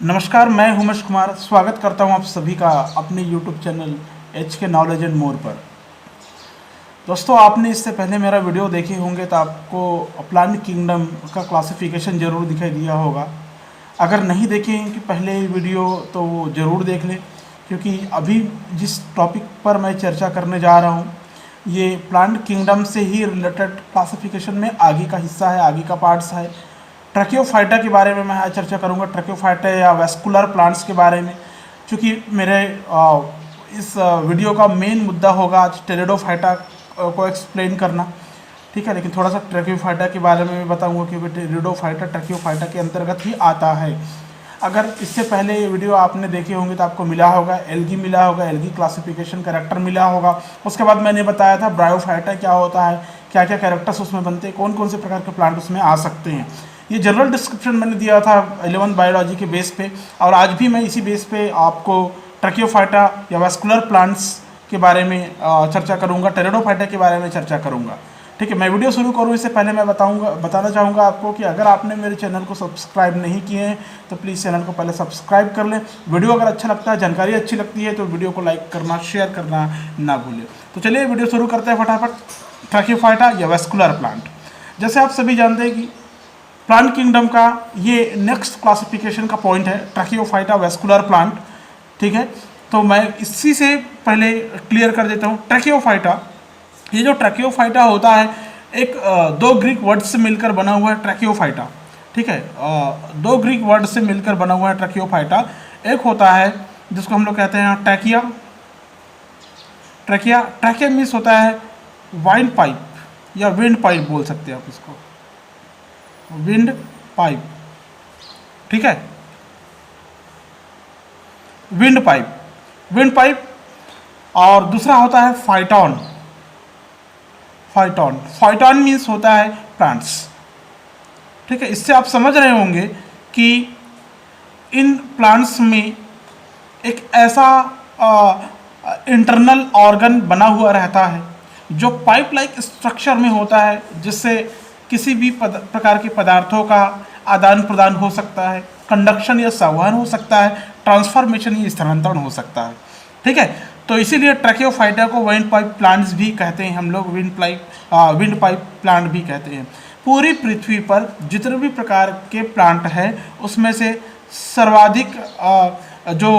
नमस्कार, मैं उमेश कुमार स्वागत करता हूं आप सभी का अपने यूट्यूब चैनल एच के नॉलेज एंड मोर पर। दोस्तों, आपने इससे पहले मेरा वीडियो देखे होंगे तो आपको प्लांट किंगडम का क्लासिफिकेशन ज़रूर दिखाई दिया होगा। अगर नहीं देखे हैं कि पहले वीडियो तो वो ज़रूर देख लें, क्योंकि अभी जिस टॉपिक पर मैं चर्चा करने जा रहा हूँ ये प्लांट किंगडम से ही रिलेटेड क्लासिफिकेशन में आगे का हिस्सा है, आगे का पार्ट्स है। ट्रैकियोफाइटा के बारे में मैं आज चर्चा करूंगा, ट्रैकियोफाइटा या वेस्कुलर प्लांट्स के बारे में, क्योंकि मेरे इस वीडियो का मेन मुद्दा होगा आज टेरिडोफाइटा को एक्सप्लेन करना। ठीक है, लेकिन थोड़ा सा ट्रैकियोफाइटा के बारे में भी बताऊंगा, क्योंकि टेरिडोफाइटा ट्रैकियोफाइटा के अंतर्गत ही आता है। अगर इससे पहले ये वीडियो आपने देखे होंगे तो आपको मिला होगा एल्गी, मिला होगा एल्गी क्लासिफिकेशन कैरेक्टर मिला होगा। उसके बाद मैंने बताया था ब्रायोफाइटा क्या होता है, क्या क्या कैरेक्टर्स उसमें बनते हैं, कौन कौन से प्रकार के प्लांट उसमें आ सकते हैं। ये जनरल डिस्क्रिप्शन मैंने दिया था 11th बायोलॉजी के बेस पे, और आज भी मैं इसी बेस पे आपको ट्रैकियोफाइटा या वेस्कुलर प्लांट्स के बारे में चर्चा करूंगा, टेरिडोफाइटा के बारे में चर्चा करूंगा। ठीक है, मैं वीडियो शुरू करूं इससे पहले मैं बताना चाहूँगा आपको कि अगर आपने मेरे चैनल को सब्सक्राइब नहीं किए हैं तो प्लीज़ चैनल को पहले सब्सक्राइब कर लें। वीडियो अगर अच्छा लगता है, जानकारी अच्छी लगती है तो वीडियो को लाइक करना, शेयर करना ना भूलें। तो चलिए वीडियो शुरू करते हैं फटाफट। ट्रैकियोफाइटा या वेस्कुलर प्लांट, जैसे आप सभी जानते हैं कि प्लांट किंगडम का ये नेक्स्ट क्लासिफिकेशन का पॉइंट है, ट्रैकियोफाइटा वेस्कुलर प्लांट। ठीक है, तो मैं इसी से पहले क्लियर कर देता हूँ। ट्रैकियोफाइटा, ये जो ट्रैकियोफाइटा होता है एक दो ग्रीक वर्ड से मिलकर बना हुआ है ट्रैकियोफाइटा। ठीक है, दो ग्रीक वर्ड से मिलकर बना हुआ है ट्रैकियोफाइटा। एक होता है जिसको हम लोग कहते हैं ट्रैकिया। ट्रैकिया ट्रैकिया मीन्स होता है वाइन पाइप या विंड पाइप बोल सकते हैं आप इसको, विंड पाइप। ठीक है, विंड पाइप, विंड पाइप। और दूसरा होता है फाइटॉन। फाइटॉन, फाइटॉन मीन्स होता है प्लांट्स। ठीक है, इससे आप समझ रहे होंगे कि इन प्लांट्स में एक ऐसा इंटरनल ऑर्गन बना हुआ रहता है जो पाइप लाइक स्ट्रक्चर में होता है, जिससे किसी भी प्रकार के पदार्थों का आदान प्रदान हो सकता है, कंडक्शन या संवहन हो सकता है, ट्रांसफॉर्मेशन या स्थानांतरण हो सकता है। ठीक है, तो इसीलिए ट्रैकियोफाइटा को विंड पाइप प्लांट्स भी कहते हैं हम लोग, विंड पाइप प्लांट भी कहते हैं। पूरी पृथ्वी पर जितने भी प्रकार के प्लांट हैं उसमें से सर्वाधिक जो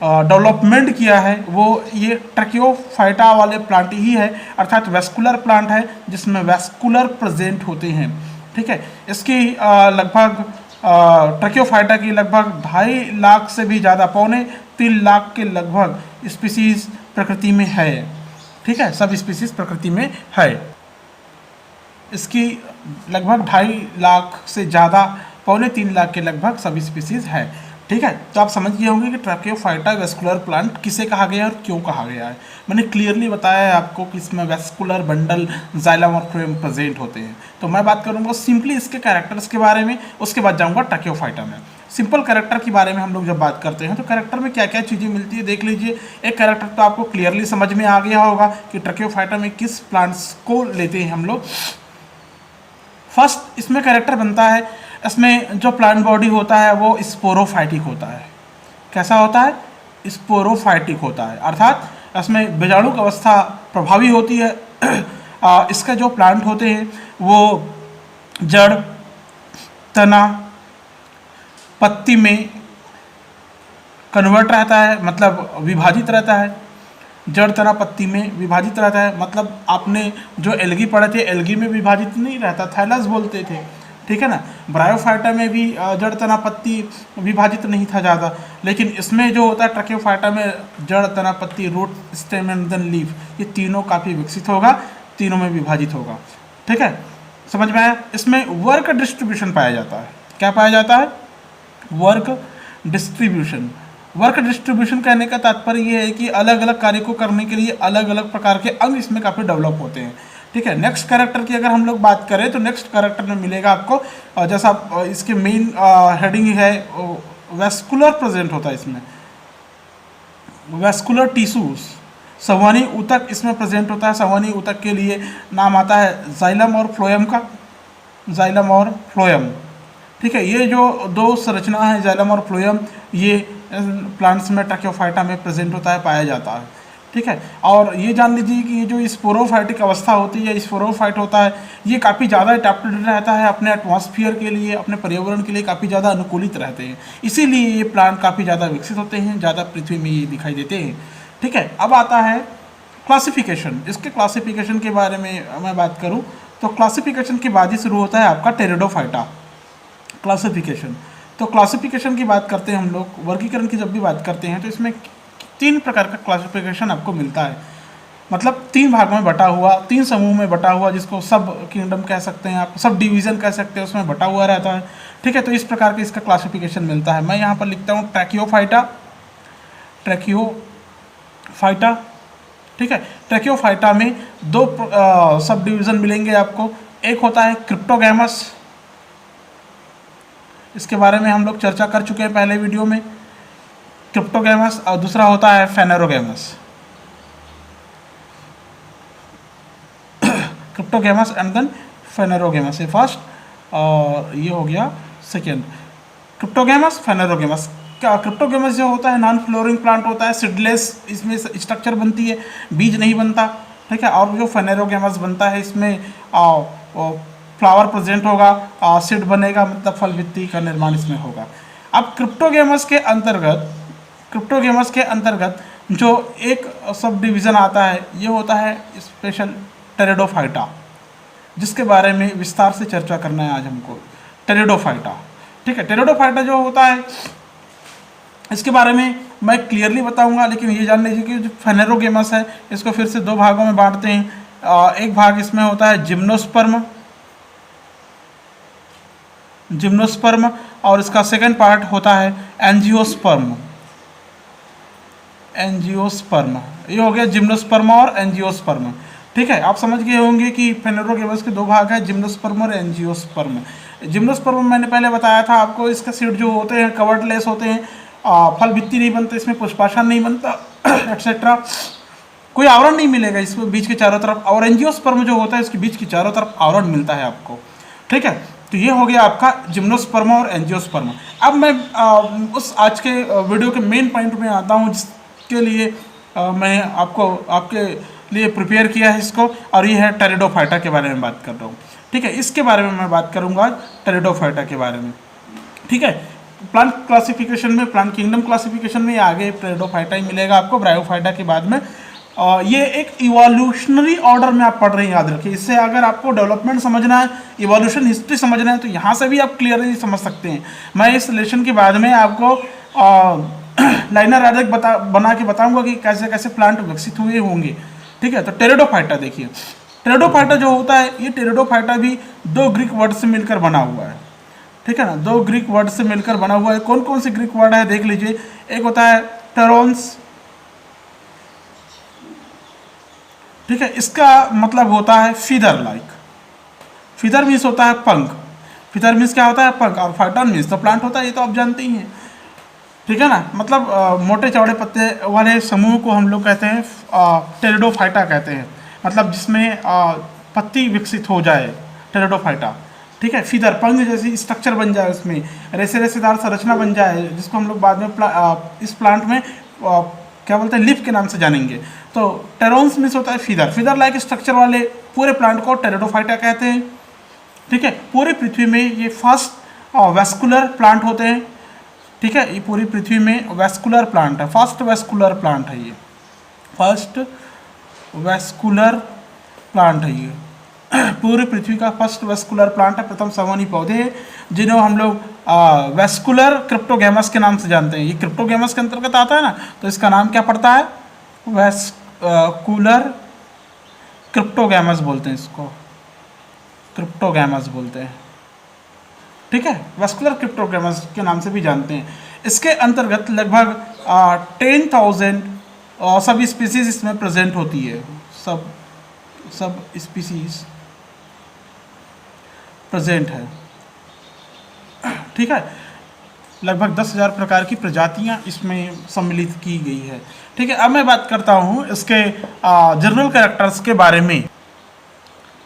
डेवलपमेंट किया है वो ये ट्रैकियोफाइटा वाले प्लांट ही है, अर्थात वेस्कुलर प्लांट है जिसमें वेस्कुलर प्रेजेंट होते हैं। ठीक है, इसकी लगभग ट्रैकियोफाइटा की लगभग 2.5 लाख से भी ज़्यादा, 2.25 लाख के लगभग स्पीसीज प्रकृति में है। ठीक है, सब स्पीसीज प्रकृति में है। इसकी लगभग 2.5 लाख से ज़्यादा, 2.25 लाख के लगभग सब स्पीसीज है। ठीक है, तो आप समझ गए होंगे कि ट्रैकियोफाइटा वेस्कुलर प्लांट किसे कहा गया है और क्यों कहा गया है। मैंने क्लियरली बताया है आपको कि इसमें वेस्कुलर बंडल, जाइलम और फ्लोएम प्रेजेंट होते हैं। तो मैं बात करूंगा सिंपली इसके कैरेक्टर्स के बारे में, उसके बाद जाऊंगा ट्रैकियोफाइटा में। सिंपल कैरेक्टर के बारे में हम लोग जब बात करते हैं तो कैरेक्टर में क्या क्या चीज़ें मिलती है देख लीजिए। एक कैरेक्टर तो आपको क्लियरली समझ में आ गया होगा कि ट्रैकियोफाइटा में किस प्लांट्स को लेते हैं हम लोग। फर्स्ट इसमें कैरेक्टर बनता है, इसमें जो प्लांट बॉडी होता है वो स्पोरोफाइटिक होता है। कैसा होता है? स्पोरोफाइटिक होता है, अर्थात इसमें बीजाणुक अवस्था प्रभावी होती है। इसका जो प्लांट होते हैं वो जड़, तना, पत्ती में कन्वर्ट रहता है, मतलब विभाजित रहता है। जड़, तना, पत्ती में विभाजित रहता है, मतलब आपने जो एल्गी पढ़े थे एल्गी में विभाजित नहीं रहता, थैलस बोलते थे। ठीक है ना, ब्रायोफाइटा में भी जड़, तना, पत्ती विभाजित नहीं था ज़्यादा, लेकिन इसमें जो होता है ट्रैकियोफाइटा में जड़, तना, पत्ती, root, stem and then leaf, ये तीनों काफ़ी विकसित होगा, तीनों में विभाजित होगा। ठीक है, समझ में आया। इसमें वर्क डिस्ट्रीब्यूशन पाया जाता है। क्या पाया जाता है? Work distribution. वर्क डिस्ट्रीब्यूशन कहने का तात्पर्य ये है कि अलग अलग कार्य को करने के लिए अलग अलग प्रकार के अंग इसमें काफ़ी डेवलप होते हैं। ठीक है, नेक्स्ट कैरेक्टर की अगर हम लोग बात करें तो नेक्स्ट कैरेक्टर में मिलेगा आपको, जैसा इसके मेन हेडिंग है वेस्कुलर प्रेजेंट होता है इसमें, वेस्कुलर टिश्यूज, संवहनी ऊतक इसमें प्रेजेंट होता है। संवहनी ऊतक के लिए नाम आता है जाइलम और फ्लोएम का, जाइलम और फ्लोएम। ठीक है, ये जो दो संरचना है जाइलम और फ्लोएम, ये प्लांट्स में ट्रैकियोफाइटा में प्रेजेंट होता है, पाया जाता है। ठीक है, और ये जान लीजिए कि ये जो स्पोरोफाइटिक अवस्था होती है, स्पोरोफाइट होता है, ये काफ़ी ज़्यादा अडेप्टेड रहता है अपने एटमॉस्फेयर के लिए, अपने पर्यावरण के लिए काफ़ी ज़्यादा अनुकूलित रहते हैं, इसीलिए ये प्लांट काफ़ी ज़्यादा विकसित होते हैं, ज़्यादा पृथ्वी में ये दिखाई देते हैं। ठीक है, अब आता है क्लासिफिकेशन। इसके क्लासिफिकेशन के बारे में मैं बात करूं तो क्लासिफिकेशन के बाद ही शुरू होता है आपका टेरिडोफाइटा क्लासिफिकेशन। तो क्लासिफिकेशन की बात करते हैं हम लोग, वर्गीकरण की जब भी बात करते हैं तो इसमें 3 प्रकार का क्लासिफिकेशन आपको मिलता है, मतलब 3 भागों में बटा हुआ, 3 समूह में बटा हुआ, जिसको सब किंगडम कह सकते हैं आप, सब डिवीज़न कह सकते हैं, उसमें बटा हुआ रहता है। ठीक है, तो इस प्रकार का इसका क्लासिफिकेशन मिलता है। मैं यहाँ पर लिखता हूँ ट्रैकियोफाइटा। ठीक है, ट्रैकियोफाइटा में 2 सब डिवीज़न मिलेंगे आपको। एक होता है क्रिप्टोगैमस, इसके बारे में हम लोग चर्चा कर चुके हैं पहले वीडियो में, क्रिप्टोगैमस, और दूसरा होता है फेनेरोगैमस। क्रिप्टोगैमस एंड देन फेनेरोगैमस, ये फर्स्ट और ये हो गया सेकेंड। क्रिप्टोगैमस, फेनेरोगैमस। क्या क्रिप्टोगैमस जो होता है नॉन फ्लोरिंग प्लांट होता है, सीडलेस, इसमें स्ट्रक्चर बनती है, बीज नहीं बनता। ठीक है, और जो फेनेरोगैमस बनता है इसमें फ्लावर प्रेजेंट होगा, सीड बनेगा, मतलब फल वित्ती का निर्माण इसमें होगा। अब क्रिप्टोगैमस के अंतर्गत जो एक सब डिवीज़न आता है, ये होता है स्पेशल टेरिडोफाइटा, जिसके बारे में विस्तार से चर्चा करना है आज हमको। टेरिडोफाइटा, ठीक है, टेरिडोफाइटा जो होता है इसके बारे में मैं क्लियरली बताऊंगा, लेकिन ये जान लीजिए कि जो फेनेरोगैमस है इसको फिर से 2 भागों में बांटते हैं। एक भाग इसमें होता है जिम्नोस्पर्म, और इसका सेकंड पार्ट होता है एंजियोस्पर्म। ये हो गया जिम्नोस्पर्म और एंजियोस्पर्म। ठीक है, आप समझ गए होंगे कि फेनेरोगैमस के 2 भाग हैं, जिम्नोस्पर्म और एंजियोस्पर्म। जिम्नोस्पर्म मैंने पहले बताया था आपको, इसके सीड जो होते हैं कवर्डलेस होते हैं, फल भित्ति नहीं बनते, इसमें पुष्पाशन नहीं बनता एटसेट्रा, कोई आवरण नहीं मिलेगा इसमें बीज के चारों तरफ। और एंजियोस्पर्म जो होता है इसके बीज के चारों तरफ आवरण मिलता है आपको। ठीक है, तो ये हो गया आपका जिम्नोस्पर्म और एंजियोस्पर्म। अब मैं उस आज के वीडियो के मेन पॉइंट में आता हूँ, जिसके लिए मैं आपके लिए प्रिपेयर किया है इसको, और ये है टेरिडोफाइटा के बारे में बात कर रहा हूँ। ठीक है, इसके बारे में मैं बात करूँगा टेरिडोफाइटा के बारे में। ठीक है, प्लांट क्लासिफिकेशन में, प्लांट किंगडम क्लासिफिकेशन में आगे टेरिडोफाइटा ही मिलेगा आपको, ब्रायोफाइटा के बाद में। ये एक इवोल्यूशनरी ऑर्डर में आप पढ़ रहे हैं, याद रखिए। इससे अगर आपको डेवलपमेंट समझना है, इवोल्यूशन हिस्ट्री समझना है, तो यहाँ से भी आप क्लियरली समझ सकते हैं। मैं इस लेसन के बाद में आपको लाइनर आरेख बना के बताऊंगा कि कैसे कैसे प्लांट विकसित हुए होंगे। ठीक है, तो टेरिडोफाइटा देखिए, टेरिडोफाइटा जो होता है, ये टेरिडोफाइटा भी 2 ग्रीक वर्ड से मिलकर बना हुआ है। ठीक है ना, 2 ग्रीक वर्ड से मिलकर बना हुआ है। कौन कौन से ग्रीक वर्ड है देख लीजिए। एक होता है टेरोन्स, ठीक है, इसका मतलब होता है फीदर लाइक। फीदर मीन्स होता है पंख, फीदर मीन्स क्या होता है, पंख, और फाइटन मीन्स तो प्लांट होता है, ये तो आप जानते ही हैं। ठीक है ना, मतलब मोटे चौड़े पत्ते वाले समूह को हम लोग कहते हैं टेरिडोफाइटा कहते हैं, मतलब जिसमें पत्ती विकसित हो जाए, टेरिडोफाइटा। ठीक है, फीदर, पंख जैसी स्ट्रक्चर बन जाए, उसमें रेसेदार संरचना बन जाए, जिसको हम लोग बाद में इस प्लांट में क्या बोलते हैं, लीफ के नाम से जानेंगे। तो टेरोन्स मीन्स होता है फीदर लाइक स्ट्रक्चर वाले पूरे प्लांट को टेरिडोफाइटा कहते हैं। ठीक है, पूरी पृथ्वी में ये फर्स्ट वेस्कुलर प्लांट होते हैं। ठीक है, ये पूरी पृथ्वी में वेस्कुलर प्लांट है, फर्स्ट वेस्कुलर प्लांट है ये, फर्स्ट वेस्कुलर प्लांट है ये, पूरी पृथ्वी का फर्स्ट वेस्कुलर प्लांट है। प्रथम संवहनी पौधे हैं जिन्हें हम लोग वेस्कुलर क्रिप्टोगैमस के नाम से जानते हैं। ये क्रिप्टोगैमस के अंतर्गत आता है ना, तो इसका नाम क्या पड़ता है, वेस्कुलर क्रिप्टोगैमस बोलते हैं इसको, क्रिप्टोगैमस बोलते हैं। ठीक है, वेस्कुलर क्रिप्टोगैमस के नाम से भी जानते हैं। इसके अंतर्गत लगभग 10,000 सब स्पीसीज इसमें प्रेजेंट होती है, सब स्पीसीज प्रेजेंट है। ठीक है, लगभग 10,000 प्रकार की प्रजातियां इसमें सम्मिलित की गई है। ठीक है, अब मैं बात करता हूं इसके जनरल कैरेक्टर्स के बारे में।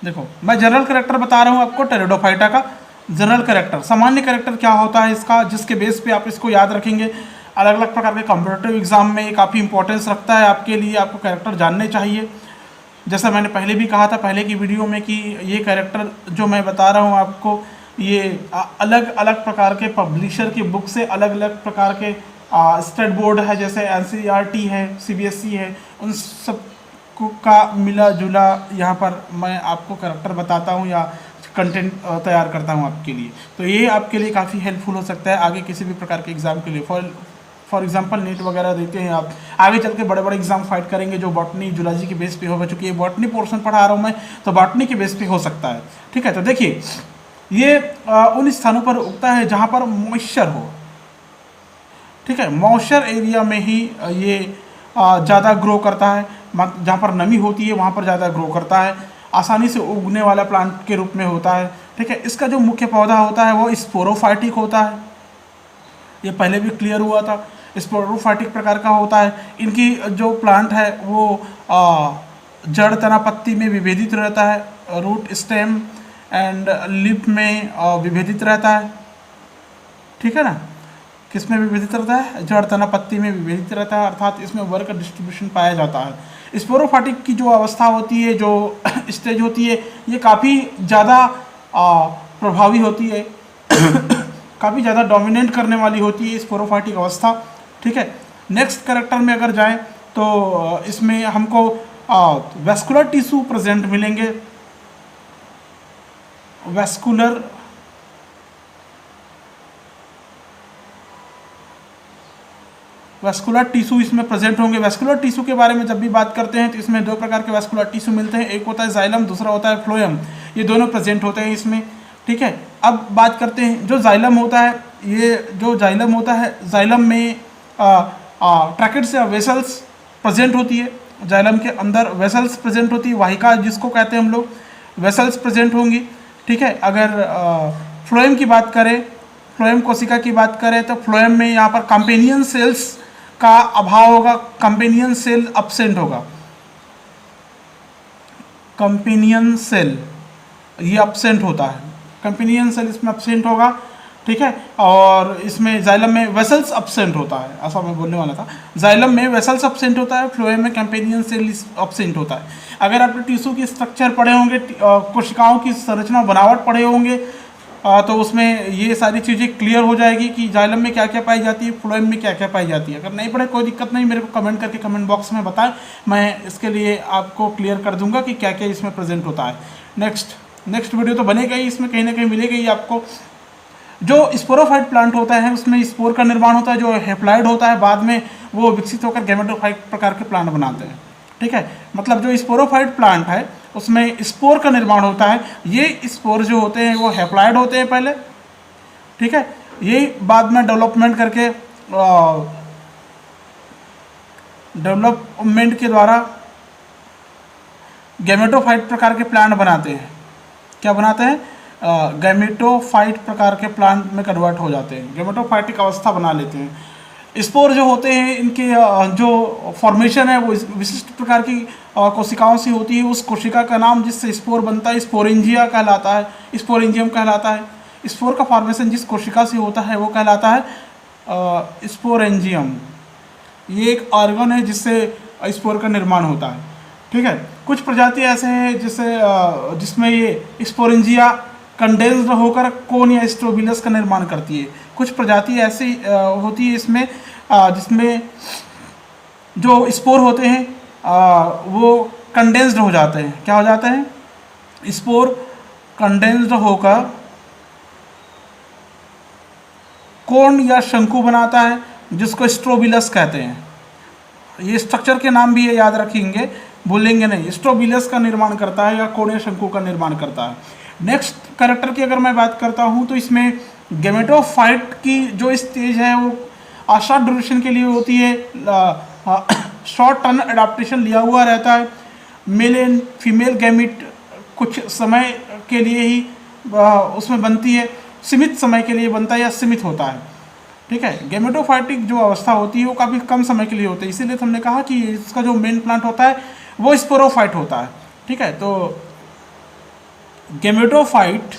देखो, मैं जनरल कैरेक्टर बता रहा हूं आपको टेरिडोफाइटा का, जनरल कैरेक्टर, सामान्य कैरेक्टर क्या होता है इसका, जिसके बेस पे आप इसको याद रखेंगे। अलग अलग प्रकार के कॉम्पिटिटिव एग्जाम में ये काफ़ी इंपॉर्टेंस रखता है आपके लिए, आपको कैरेक्टर जानने चाहिए। जैसा मैंने पहले भी कहा था पहले की वीडियो में कि ये कैरेक्टर जो मैं बता रहा हूँ आपको, ये अलग अलग प्रकार के पब्लिशर की बुक से, अलग अलग प्रकार के स्टेट बोर्ड है जैसे एनसीईआरटी है, सीबीएसई है, उन सब का मिला जुला यहाँ पर मैं आपको कैरेक्टर बताता हूँ या कंटेंट तैयार करता हूँ आपके लिए। तो ये आपके लिए काफ़ी हेल्पफुल हो सकता है आगे किसी भी प्रकार के एग्ज़ाम के लिए। फॉर एग्जांपल नीट वगैरह देते हैं आप, आगे चल के बड़े बड़े एग्जाम फाइट करेंगे जो बॉटनी जूलॉजी के बेस पे होगा, चूँकि ये बॉटनी पोर्शन पढ़ा रहा हूँ मैं, तो बॉटनी के बेस पे हो सकता है। ठीक है, तो देखिए ये उन स्थानों पर उगता है जहाँ पर मॉइस्चर हो। ठीक है, मॉइस्चर एरिया में ही ये ज़्यादा ग्रो करता है, जहाँ पर नमी होती है वहाँ पर ज़्यादा ग्रो करता है, आसानी से उगने वाला प्लांट के रूप में होता है। ठीक है, इसका जो मुख्य पौधा होता है वो स्पोरोफाइटिक होता है, ये पहले भी क्लियर हुआ था, स्पोरोफाइटिक प्रकार का होता है। इनकी जो प्लांट है वो जड़ तना पत्ती में विभेदित रहता है, रूट स्टेम एंड लिप में विभेदित रहता है। ठीक है ना, किस में विभेदित रहता है, जड़ तना पत्ती में विभेदित रहता है, अर्थात इसमें वर्ग डिस्ट्रीब्यूशन पाया जाता है। स्पोरोफाइटिक की जो अवस्था होती है, जो स्टेज होती है, ये काफ़ी ज़्यादा प्रभावी होती है काफ़ी ज़्यादा डोमिनेट करने वाली होती है स्पोरोफाइटिक अवस्था। ठीक है, नेक्स्ट कैरेक्टर में अगर जाएं तो इसमें हमको वेस्कुलर टिश्यू प्रेजेंट मिलेंगे, वेस्कुलर टिश्यू इसमें प्रेजेंट होंगे। वेस्कुलर टिश्यू के बारे में जब भी बात करते हैं तो इसमें दो प्रकार के वेस्कुलर टिश्यू मिलते हैं, एक होता है जाइलम, दूसरा होता है फ्लोएम, ये दोनों प्रेजेंट होते हैं इसमें। ठीक है, अब बात करते हैं जो जाइलम होता है, ये जो जाइलम होता है, जाइलम में ट्रैकेट्स या वेसल्स प्रेजेंट होती है, जाइलम के अंदर वेसल्स प्रेजेंट होती है, वाहिका जिसको कहते हैं हम लोग, वेसल्स प्रेजेंट होंगी। ठीक है, अगर फ्लोएम की बात करें, फ्लोएम कोशिका की बात करें तो फ्लोएम में यहाँ पर कंपेनियन सेल्स का अभाव होगा, कंपेनियन सेल अब्सेंट होगा, कंपेनियन सेल ये अब्सेंट होता है, कंपेनियन सेल इसमें अब्सेंट होगा। ठीक है, और इसमें जाइलम में वेसल्स अब्सेंट होता है, ऐसा मैं बोलने वाला था, जाइलम में वेसल्स अब्सेंट होता है, फ्लोएम में कंपेनियन सेल अब्सेंट होता है। अगर आपने टिश्यू की स्ट्रक्चर पढ़े होंगे, कोशिकाओं की संरचना बनावट पढ़े होंगे, तो उसमें ये सारी चीज़ें क्लियर हो जाएगी कि जाइलम में क्या क्या पाई जाती है, फ्लोएम में क्या क्या पाई जाती है। अगर नहीं पढ़े कोई दिक्कत नहीं, मेरे को कमेंट करके कमेंट बॉक्स में बताएं, मैं इसके लिए आपको क्लियर कर दूंगा कि क्या क्या इसमें प्रेजेंट होता है। नेक्स्ट वीडियो तो बनेगा ही, इसमें कहीं ना कहीं मिलेगा ही आपको। जो स्पोरोफाइट प्लांट होता है उसमें स्पोर का निर्माण होता है, जो हेप्लॉइड होता है बाद में वो विकसित होकर गैमेटोफाइट प्रकार के प्लांट बनाते हैं। ठीक है, मतलब जो स्पोरोफाइट प्लांट है उसमें स्पोर का निर्माण होता है, ये स्पोर जो होते हैं वो हेप्लॉइड होते हैं पहले। ठीक है, ये बाद में डेवलपमेंट के द्वारा गैमेटोफाइट प्रकार के प्लांट बनाते हैं। क्या बनाते हैं, गैमेटोफाइट प्रकार के प्लांट में कन्वर्ट हो जाते हैं, गैमेटोफाइटिक अवस्था बना लेते हैं। स्पोर जो होते हैं इनके जो फॉर्मेशन है वो विशिष्ट प्रकार की कोशिकाओं से होती है। उस कोशिका का नाम जिससे स्पोर बनता है स्पोरेंजिया कहलाता है, स्पोरेंजियम कहलाता है। स्पोर का फॉर्मेशन जिस कोशिका से होता है वो कहलाता है स्पोरेंजियम। ये एक ऑर्गन है जिससे स्पोर का निर्माण होता है। ठीक है, कुछ प्रजाति ऐसे हैं जिसमें ये स्पोरेंजिया कंडेंस्ड होकर कोन या स्ट्रोबिलस का निर्माण करती है। कुछ प्रजाति ऐसी होती है इसमें जिसमें जो स्पोर होते हैं वो कंडेंस्ड हो जाते हैं। क्या हो जाते हैं, स्पोर कंडेंस्ड होकर कोन या शंकु बनाता है जिसको स्ट्रोबिलस कहते हैं। ये स्ट्रक्चर के नाम भी ये याद रखेंगे, भूलेंगे नहीं। स्ट्रोबिलस का निर्माण करता है या कोन या शंकु का निर्माण करता है। नेक्स्ट कैरेक्टर की अगर मैं बात करता हूँ तो इसमें गैमेटोफाइट की जो स्टेज है वो शॉर्ट ड्यूरेशन के लिए होती है, शॉर्ट टर्म एडाप्टेशन लिया हुआ रहता है। मेल एंड फीमेल गैमिट कुछ समय के लिए ही उसमें बनती है, सीमित समय के लिए बनता है या सीमित होता है। ठीक है, गैमेटोफाइटिक जो अवस्था होती है वो काफ़ी कम समय के लिए होती है, इसीलिए हमने कहा कि इसका जो मेन प्लांट होता है वो स्पोरोफाइट होता है। ठीक है, तो गैमेटोफाइट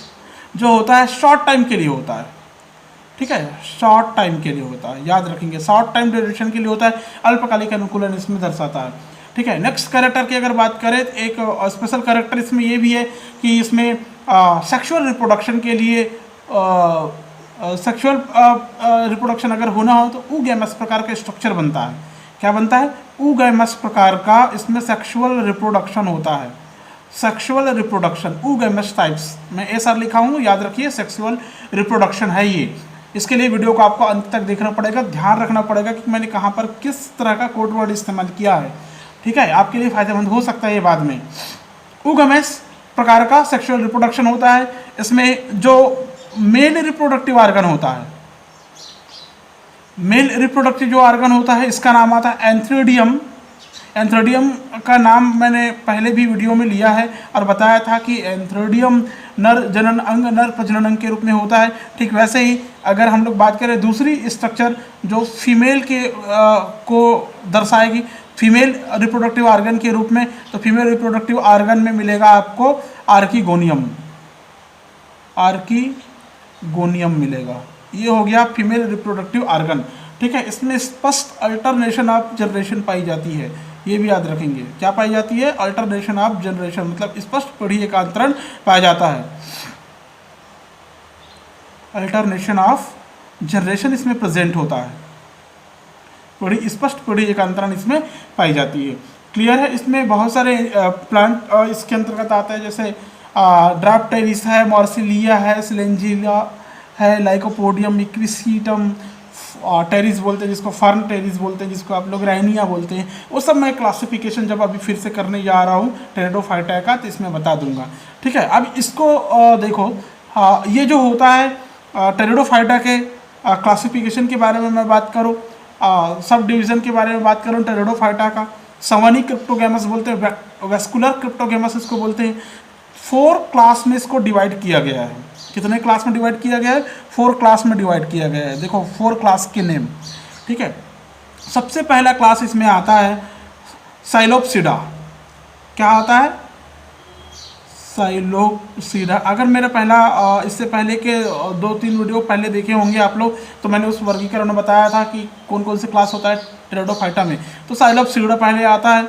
जो होता है शॉर्ट टाइम के लिए होता है, ठीक है, शॉर्ट टाइम के लिए होता है, याद रखेंगे, शॉर्ट टाइम ड्यूरेशन के लिए होता है, अल्पकालिक अनुकूलन इसमें दर्शाता है, ठीक है। नेक्स्ट कैरेक्टर की अगर बात करें, एक स्पेशल कैरेक्टर इसमें ये भी है कि इसमें सेक्सुअल रिप्रोडक्शन के लिए सेक्सुअल रिप्रोडक्शन अगर होना हो तो oogamous प्रकार का स्ट्रक्चर बनता है। क्या बनता है? oogamous प्रकार का इसमें सेक्सुअल रिप्रोडक्शन होता है। सेक्सुअल रिप्रोडक्शन oogamous टाइप्स में SR लिखा हूँ, याद रखिए, सेक्सुअल रिप्रोडक्शन है ये। इसके लिए वीडियो को आपको अंत तक देखना पड़ेगा, ध्यान रखना पड़ेगा कि मैंने कहाँ पर किस तरह का कोड वर्ड इस्तेमाल किया है, ठीक है, आपके लिए फायदेमंद हो सकता है ये बाद में। oogamous प्रकार का सेक्सुअल रिप्रोडक्शन होता है। इसमें जो मेल रिप्रोडक्टिव आर्गन होता है, मेल रिप्रोडक्टिव जो आर्गन होता है, इसका नाम आता है एंथ्रेडियम। एंथ्रेडियम का नाम मैंने पहले भी वीडियो में लिया है और बताया था कि एंथ्रेडियम नर जनन अंग, नर प्रजनन अंग के रूप में होता है। ठीक वैसे ही अगर हम लोग बात करें दूसरी स्ट्रक्चर जो फीमेल के को दर्शाएगी फीमेल रिप्रोडक्टिव आर्गन के रूप में, तो फीमेल रिप्रोडक्टिव आर्गन में मिलेगा आपको आर्कीगोनियम, आर्कीगोनियम मिलेगा। ये हो गया फीमेल रिप्रोडक्टिव आर्गन, ठीक है। इसमें स्पष्ट अल्टरनेशन ऑफ जनरेशन पाई जाती है, ये भी याद रखेंगे। क्या पाई जाती है? अल्टरनेशन ऑफ जनरेशन, मतलब स्पष्ट पीढ़ी एकांतरण पाया जाता है। अल्टरनेशन ऑफ जनरेशन इसमें प्रेजेंट होता है, पीढ़ी स्पष्ट पीढ़ी एकांतरण इसमें पाई जाती है। क्लियर है? इसमें बहुत सारे प्लांट इसके अंतर्गत आते हैं, जैसे ड्राफ्टेरिस है, मॉर्सिलिया है, सिलेंजिला है, लाइकोपोडियम, इक्विसीटम, टेरिस बोलते हैं जिसको, फर्न टेरिस बोलते हैं जिसको आप लोग राइनिया बोलते हैं। वो सब मैं क्लासिफिकेशन जब अभी फिर से करने जा रहा हूँ टेरिडोफाइटा का, तो इसमें बता दूंगा, ठीक है। अब इसको देखो, ये जो होता है टेरिडोफाइटा के क्लासिफिकेशन के बारे में मैं बात करूँ, सब डिवीज़न के बारे में बात करूँ टेरिडोफाइटा का, संवहनी क्रिप्टोगैमस बोलते हैं, वेस्कुलर क्रिप्टोगैमस इसको बोलते हैं। 4 क्लास में इसको डिवाइड किया गया है। कितने क्लास में डिवाइड किया गया है? 4 क्लास में डिवाइड किया गया है। देखो 4 क्लास के नेम, ठीक है। सबसे पहला क्लास इसमें आता है साइलोप्सिडा। क्या आता है? साइलोप्सिडा। अगर मेरा पहला इससे पहले के 2-3 वीडियो पहले देखे होंगे आप लोग, तो मैंने उस वर्गीकरण में बताया था कि कौन कौन से क्लास होता है टेरिडोफाइटा में। तो साइलोप्सिडा पहले आता है,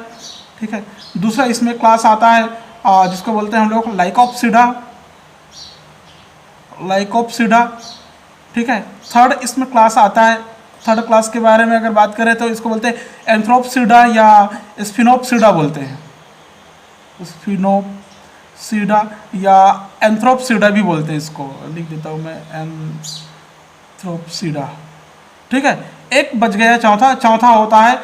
ठीक है। दूसरा इसमें क्लास आता है जिसको बोलते हैं हम लोग लाइकोप्सिडा, लाइकोप्सिडा, ठीक है। थर्ड इसमें क्लास आता है, थर्ड क्लास के बारे में अगर बात करें तो इसको बोलते हैं एंथ्रोप्सिडा या स्फिनोप्सिडा बोलते हैं, स्फिनोप्सिडा या एंथ्रोप्सिडा भी बोलते हैं इसको, लिख देता हूँ मैं एंथ्रोप्सिडा, ठीक है। एक बच गया चौथा होता है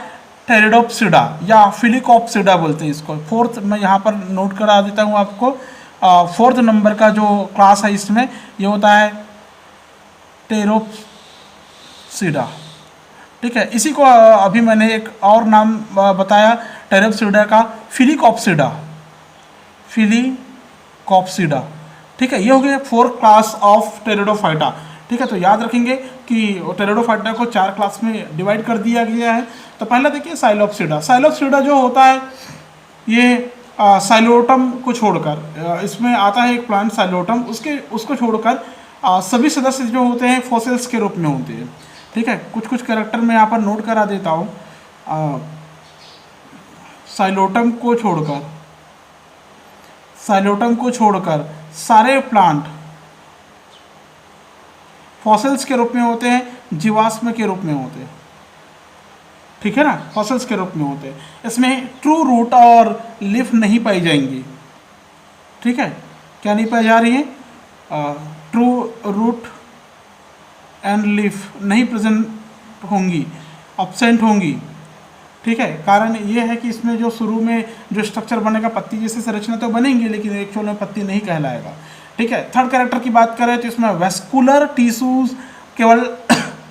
टेरिडोप्सिडा या फिलिकोप्सिडा बोलते हैं इसको। फोर्थ मैं यहाँ पर नोट करा देता हूँ आपको, 4th नंबर का जो क्लास है इसमें ये होता है टेरोप्सिडा, ठीक है। इसी को अभी मैंने एक और नाम बताया टेरोप्सिडा का, फिलिकोप्सिडा, फिलिकोप्सिडा, ठीक है। ये हो गया 4 क्लास ऑफ टेरिडोफाइटा, ठीक है। तो याद रखेंगे कि टेरिडोफाइटा को 4 क्लास में डिवाइड कर दिया गया है। तो पहला देखिए साइलोप्सिडा। साइलोप्सिडा जो होता है ये साइलोटम को छोड़कर, इसमें आता है एक प्लांट साइलोटम, उसको छोड़कर सभी सदस्य जो होते हैं फॉसिल्स के रूप में होते हैं, ठीक है। कुछ कैरेक्टर मैं यहाँ पर नोट करा देता हूँ। साइलोटम को छोड़कर सारे प्लांट फॉसिल्स के रूप में होते हैं, जीवाश्म के रूप में होते हैं, ठीक है ना, फॉसिल्स के रूप में होते हैं। इसमें ट्रू रूट और लीफ नहीं पाई जाएंगी, ठीक है। क्या नहीं पाई जा रही है? ट्रू रूट एंड लीफ नहीं प्रेजेंट होंगी, अब्सेंट होंगी, ठीक है। कारण ये है कि इसमें जो शुरू में जो स्ट्रक्चर बनेगा, पत्ती जैसी संरचना तो बनेंगी लेकिन एक्चुअल में पत्ती नहीं कहलाएगा, ठीक है। थर्ड कैरेक्टर की बात करें तो इसमें वेस्कुलर टिश्यूज केवल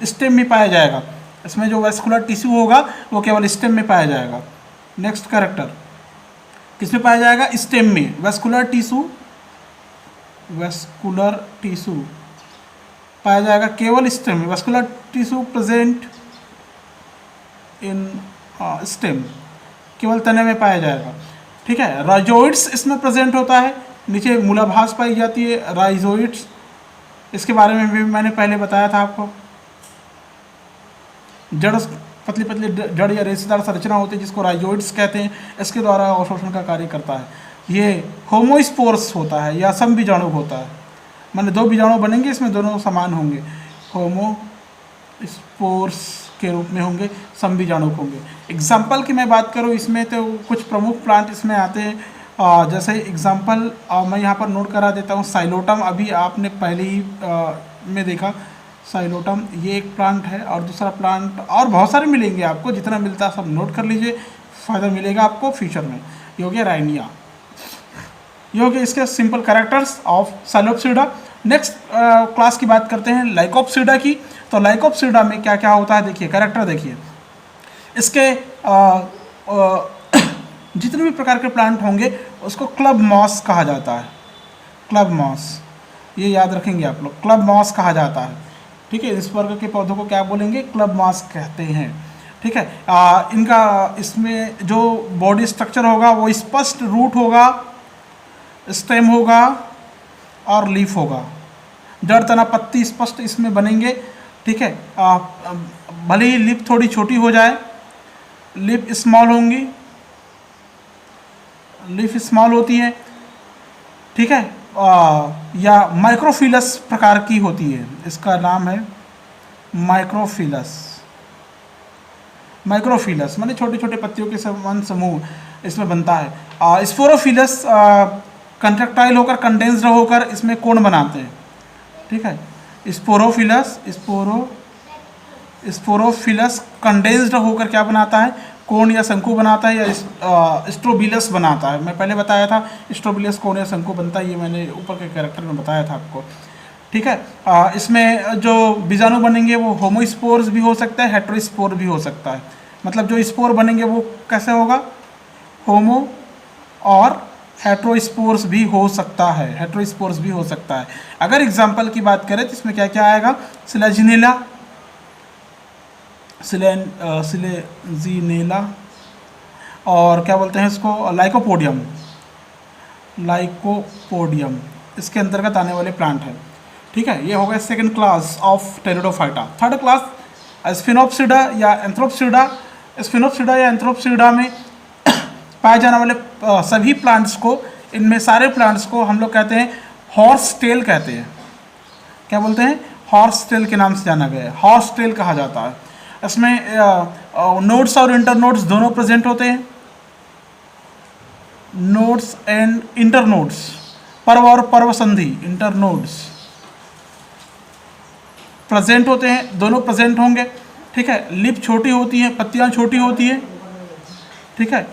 स्टेम में पाया जाएगा। इसमें जो वेस्कुलर टिश्यू होगा वो केवल स्टेम में पाया जाएगा। नेक्स्ट कैरेक्टर किसमें पाया जाएगा? स्टेम में। वेस्कुलर टिश्यू पाया जाएगा केवल स्टेम में। Vascular tissue present in stem, केवल तने में पाया जाएगा, ठीक है। राइजोइड्स इसमें प्रेजेंट होता है, नीचे मूलाभास पाई जाती है राइजोइड्स, इसके बारे में भी मैंने पहले बताया था आपको। जड़ पतली पतली जड़ या रेशेदार संरचना होती है जिसको राइजोइड्स कहते हैं, इसके द्वारा अवशोषण का कार्य करता है। ये होमोस्पोर्स होता है या समबीजाणु होता है, माने दो बीजाणु बनेंगे, इसमें दोनों समान होंगे, होमोस्पोर्स के रूप में होंगे, समबीजाणु होंगे। एग्जाम्पल की मैं बात करूँ इसमें तो कुछ प्रमुख प्लांट इसमें आते हैं, जैसे एग्जाम्पल मैं यहाँ पर नोट करा देता हूँ। साइलोटम अभी आपने पहले ही में देखा, साइलोटम ये एक प्लांट है, और दूसरा प्लांट और बहुत सारे मिलेंगे आपको, जितना मिलता है सब नोट कर लीजिए, फ़ायदा मिलेगा आपको फ्यूचर में। ये हो गया राइनिया, ये हो गया इसके simple characters of Psilopsida. Next class की बात करते हैं लाइकोप्सिडा की। तो लाइकोप्सिडा में क्या क्या होता है देखिए, कैरेक्टर देखिए इसके। जितने भी प्रकार के प्लांट होंगे उसको क्लब मॉस कहा जाता है, क्लब मॉस, ये याद रखेंगे आप लोग, क्लब मॉस कहा जाता है। ठीक है, इस वर्ग के पौधों को क्या बोलेंगे, क्लब मॉस कहते हैं। ठीक है, इनका इसमें जो बॉडी स्ट्रक्चर होगा वो स्पष्ट रूट होगा, स्टेम होगा और लीफ होगा। जड़ तना पत्ती स्पष्ट इसमें बनेंगे। ठीक है, भले ही लिप थोड़ी छोटी हो जाए, लिप स्मॉल होंगी, लिप स्मॉल होती है। ठीक है, या माइक्रोफिलस प्रकार की होती है, इसका नाम है माइक्रोफिलस। माइक्रोफिलस माने छोटे छोटे पत्तियों के समान समूह इसमें बनता है। स्पोरोफिलस कंट्रैक्टाइल होकर कंडेंस्ड होकर इसमें कोण बनाते हैं। ठीक है, स्पोरोफिलस स्पोरोफिलस कंडेंस्ड होकर क्या बनाता है, कोण या शंकु बनाता है, या स्ट्रोबिलस बनाता है। मैं पहले बताया था स्ट्रोबिलस कोण या शंकु बनता है, ये मैंने ऊपर के कैरेक्टर में बताया था आपको। ठीक है, इसमें जो बीजाणु बनेंगे वो होमोस्पोर्स भी हो सकता है, हेट्रोस्पोर भी हो सकता है। मतलब जो स्पोर बनेंगे वो कैसे होगा, होमो और हेट्रोस्पोर्स भी हो सकता है, हेट्रोस्पोर्स भी हो सकता है। अगर एग्जाम्पल की बात करें तो इसमें क्या क्या आएगा, सिलेजिनेला, सिलेजिनेला, और क्या बोलते हैं इसको, लाइकोपोडियम, लाइकोपोडियम इसके अंतर्गत आने वाले प्लांट हैं। ठीक है, ये हो गया second class of Pteridophyta. Third class Sphenopsida या एंथ्रोप्सिडा। स्फिनोप्सिडा या एंथ्रोप्सिडा में पाए जाने वाले सभी प्लांट्स को, इनमें सारे प्लांट्स को हम लोग कहते हैं हॉर्स टेल कहते हैं। क्या बोलते हैं, हॉर्स टेल के नाम से जाना गया है, हॉर्स टेल कहा जाता है। इसमें नोड्स और इंटरनोड्स दोनों प्रेजेंट होते हैं, नोड्स एंड इंटरनोड्स, पर्व और पर्व संधि, इंटरनोड्स प्रेजेंट होते हैं, दोनों प्रेजेंट होंगे। ठीक है, लिप छोटी होती है, पत्तियां छोटी होती है। ठीक है,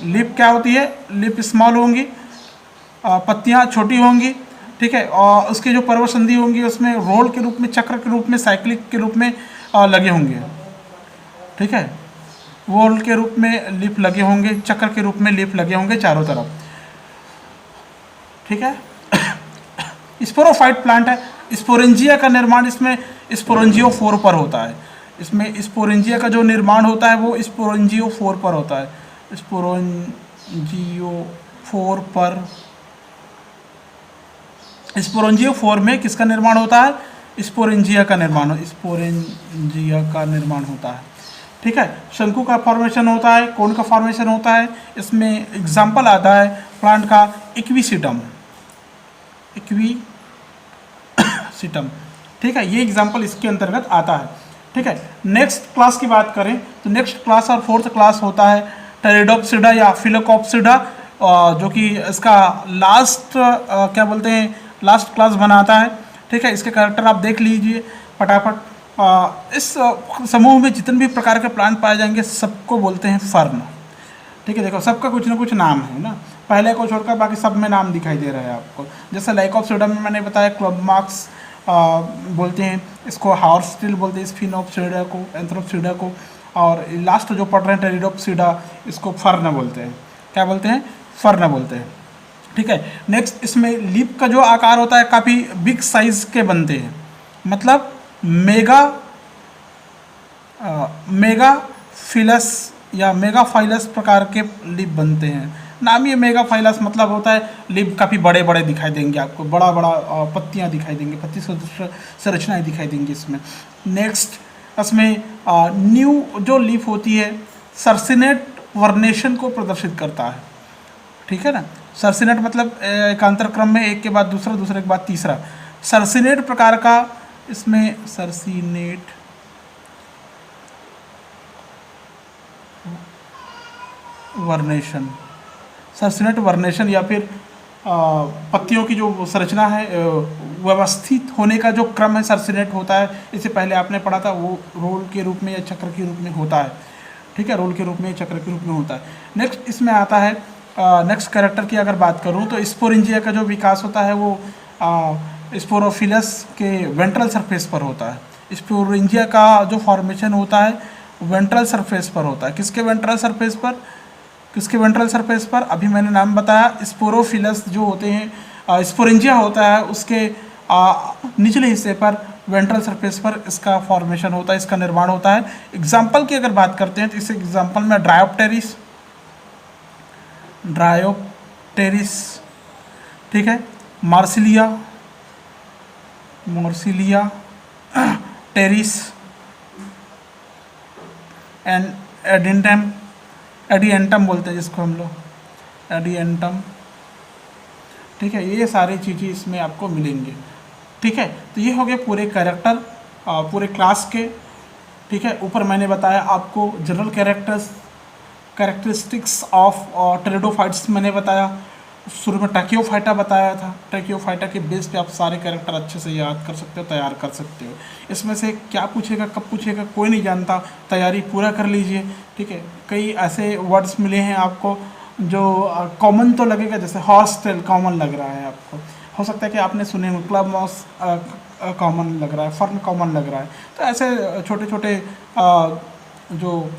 लिप क्या होती है, लिप स्मॉल होंगी, पत्तियां छोटी होंगी। ठीक है, और उसके जो पर्व संधि होंगी उसमें रोल के रूप में, चक्र के रूप में, साइक्लिक के रूप में लगे होंगे। ठीक है, वोल के रूप में लिप लगे होंगे, चक्र के रूप में लिप लगे होंगे चारों तरफ। ठीक है, स्पोरोफाइट प्लांट है। स्पोरेंजिया का निर्माण इसमें स्पोरेंजियोफोर पर होता है। इसमें स्पोरेंजिया का जो निर्माण होता है वो स्पोरेंजियोफोर पर होता है, स्पोरेंजियोफोर पर। स्पोरेंजियोफोर में किसका निर्माण होता है, स्पोरेंजिया का निर्माण, स्पोरेंजिया का निर्माण होता है। ठीक है, शंकु का फॉर्मेशन होता है, कोन का फॉर्मेशन होता है। इसमें एग्जाम्पल आता है प्लांट का इक्विसिटम, इक्विसिटम। ठीक है, ये एग्जाम्पल इसके अंतर्गत आता है। ठीक है, नेक्स्ट क्लास की बात करें तो नेक्स्ट क्लास और फोर्थ क्लास होता है टेरिडोप्सिडा या फिलोकॉप्सिडा, जो कि इसका लास्ट क्या बोलते हैं, लास्ट क्लास बनाता है। ठीक है, इसके कैरेक्टर आप देख लीजिए फटाफट। इस समूह में जितने भी प्रकार के प्लांट पाए जाएंगे सबको बोलते हैं फर्न। ठीक है, देखो सबका कुछ ना कुछ नाम है ना, पहले को छोड़कर बाकी सब में नाम दिखाई दे रहा है आपको। जैसे लाइकोप्सिडा में मैंने बताया क्लब मार्क्स बोलते हैं, इसको हॉर्स टेल बोलते हैं, स्फिनोप्सिडा को, एंथ्रोप्सिडा को, और लास्ट जो पढ़ रहे हैं टेरिडोप्सिडा इसको फर्न बोलते हैं। क्या बोलते हैं, फर्न बोलते हैं। ठीक है, नेक्स्ट इसमें लीफ का जो आकार होता है काफ़ी बिग साइज के बनते हैं, मतलब मेगा फिलस या मेगाफाइलस प्रकार के लीफ बनते हैं, नाम ही मेगा फाइलस मतलब होता है लीफ काफ़ी बड़े बड़े दिखाई देंगे आपको, बड़ा बड़ा पत्तियाँ दिखाई देंगी, पत्ती संरचनाएँ दिखाई देंगी इसमें। नेक्स्ट इसमें न्यू जो लीफ होती है सर्सिनेट वर्नेशन को प्रदर्शित करता है, ठीक है ना। सर्सिनेट मतलब एकांतर क्रम में एक के बाद दूसरा, दूसरे के बाद तीसरा। सर्सिनेट प्रकार का इसमें सर्सिनेट वर्नेशन, सर्सिनेट वर्नेशन या फिर पत्तियों की जो संरचना है व्यवस्थित होने का जो क्रम है सर्सिनेट होता है। इससे पहले आपने पढ़ा था वो रोल के रूप में या चक्र के रूप में होता है, ठीक है, रोल के रूप में चक्र के रूप में होता है। नेक्स्ट इसमें आता है नेक्स्ट कैरेक्टर की अगर बात करूं तो स्पोरेंजिया का जो विकास होता है वो स्पोरोफिलस के वेंट्रल सरफेस पर होता है। स्पोरेंजिया का जो फॉर्मेशन होता है वेंट्रल सरफेस पर होता है। किसके वेंट्रल सरफेस पर, किसके वेंट्रल सरफेस पर, अभी मैंने नाम बताया स्पोरोफिलस जो होते हैं स्पोरेंजिया होता है उसके निचले हिस्से पर वेंट्रल सरफेस पर इसका फॉर्मेशन होता है, इसका निर्माण होता है। एग्जाम्पल की अगर बात करते हैं तो इस एग्जाम्पल में ड्रायोप्टेरिस, ठीक है, मार्सिलिया, टेरिस एंड एडिएंटम बोलते हैं जिसको हम लोग एडिएंटम, ठीक है, ये सारी चीज़ें इसमें आपको मिलेंगे, ठीक है। तो ये हो गए पूरे कैरेक्टर पूरे क्लास के, ठीक है। ऊपर मैंने बताया आपको जनरल कैरेक्टरिस्टिक्स ऑफ टेरिडोफाइट्स मैंने बताया, शुरू में ट्रैकियोफाइटा बताया था। ट्रैकियोफाइटा के बेस पे आप सारे कैरेक्टर अच्छे से याद कर सकते हो, तैयार कर सकते हो। इसमें से क्या पूछेगा कब पूछेगा कोई नहीं जानता, तैयारी पूरा कर लीजिए, ठीक है। कई ऐसे वर्ड्स मिले हैं आपको जो कॉमन तो लगेगा, जैसे हॉर्स टेल कॉमन लग रहा है आपको, हो सकता है कि आपने सुने हो, क्लब माउस कॉमन लग रहा है, फर्न कॉमन लग रहा है। तो ऐसे छोटे छोटे जो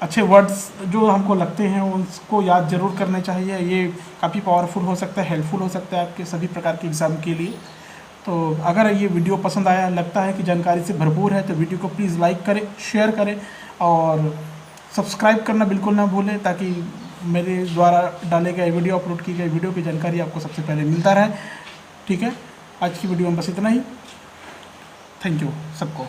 अच्छे वर्ड्स जो हमको लगते हैं उसको याद जरूर करने चाहिए। ये काफ़ी पावरफुल हो सकता है, हेल्पफुल हो सकता है आपके सभी प्रकार के एग्ज़ाम के लिए। तो अगर ये वीडियो पसंद आया, लगता है कि जानकारी से भरपूर है, तो वीडियो को प्लीज़ लाइक करें, शेयर करें और सब्सक्राइब करना बिल्कुल ना भूलें, ताकि मेरे द्वारा डाले गए वीडियो, अपलोड की गई वीडियो की जानकारी आपको सबसे पहले मिलता रहे, ठीक है। आज की वीडियो में बस इतना ही। थैंक यू सबको।